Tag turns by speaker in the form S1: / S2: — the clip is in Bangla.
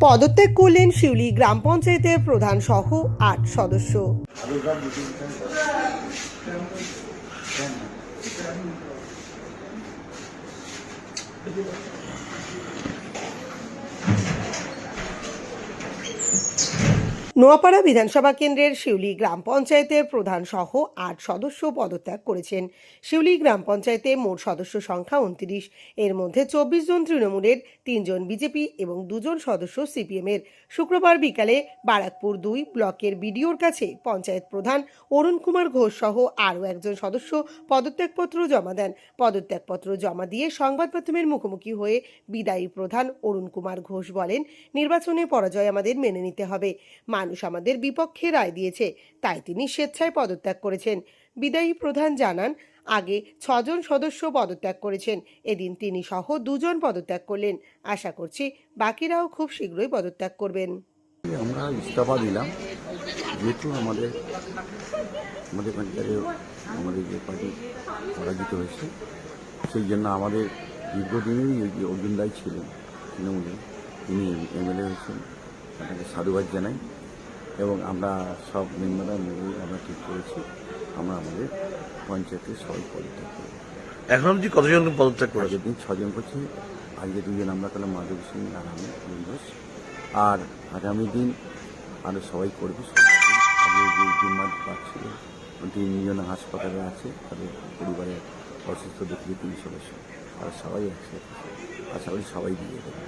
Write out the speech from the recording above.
S1: পদত্যাগ করলেন শিউলি গ্রাম পঞ্চায়েতের প্রধান সহ ৮ সদস্য। নোয়াপাড়া বিধানসভা কেন্দ্রের শিউলি গ্রাম পঞ্চায়েতের প্রধান সহ ৮ সদস্য পদত্যাগ করেছেন। শিউলি গ্রাম পঞ্চায়েতে মোট সদস্য সংখ্যা ২৯। এর মধ্যে ২৪ জন তৃণমূলের, ৩ জন বিজেপি এবং ২ জন সদস্য সিপিএমের। শুক্রবার বিকালে বারাকপুর ২ ব্লকের বিডিওর কাছে পঞ্চায়েত প্রধান অরুণ কুমার ঘোষ সহ আরও একজন সদস্য পদত্যাগপত্র জমা দেন। পদত্যাগপত্র জমা দিয়ে সংবাদ মাধ্যমের মুখোমুখি হয়ে বিদায়ী প্রধান অরুণ কুমার ঘোষ বলেন, নির্বাচনে পরাজয় আমাদের মেনে নিতে হবে। মানুষ আমাদের বিপক্ষে রায় দিয়েছে, তাই তিনি স্বেচ্ছায় পদত্যাগ করেছেন। বিদায়ী প্রধান জানান, আগে ৬ জন সদস্য পদত্যাগ করেছেন, এদিন তিনি সহ ২ জন পদত্যাগ করলেন। আশা করছি বাকিরাও খুব শীঘ্রই পদত্যাগ করবেন।
S2: আমরা ইস্তফা দিলাম, যেহেতু আমাদের পঞ্চায়েতে আমাদের যে পার্টি পরাজিত হয়েছে, সেই জন্য আমাদের দীর্ঘদিনই অর্জুন রায় ছিলেন তৃণমূলে, তিনি এমএলএ হয়েছেন, আপনাকে সাধুবাদ জানাই। এবং আমরা সব মেম্বাররা মিলে আমরা ঠিক করেছি আমরা আমাদের পঞ্চায়েতে সবাই পদত্যাগ করব।
S3: এখন অবধি কতজন পদত্যাগ করেছে?
S2: আগের দিন ৬ জন করছি, আজকে ২ জন আমরা করলাম, মাধব সিং আর আমি ঘোষ। আর আগামী দিন আরও সবাই করবে। যে জুম্মার পাচ্ছিল ৩ জন হাসপাতালে আছে, তাদের পরিবারের অসুস্থ দেখলে ৩ সদস্য, তারা সবাই একসাথে, আশা করি সবাই দিয়ে দেবে।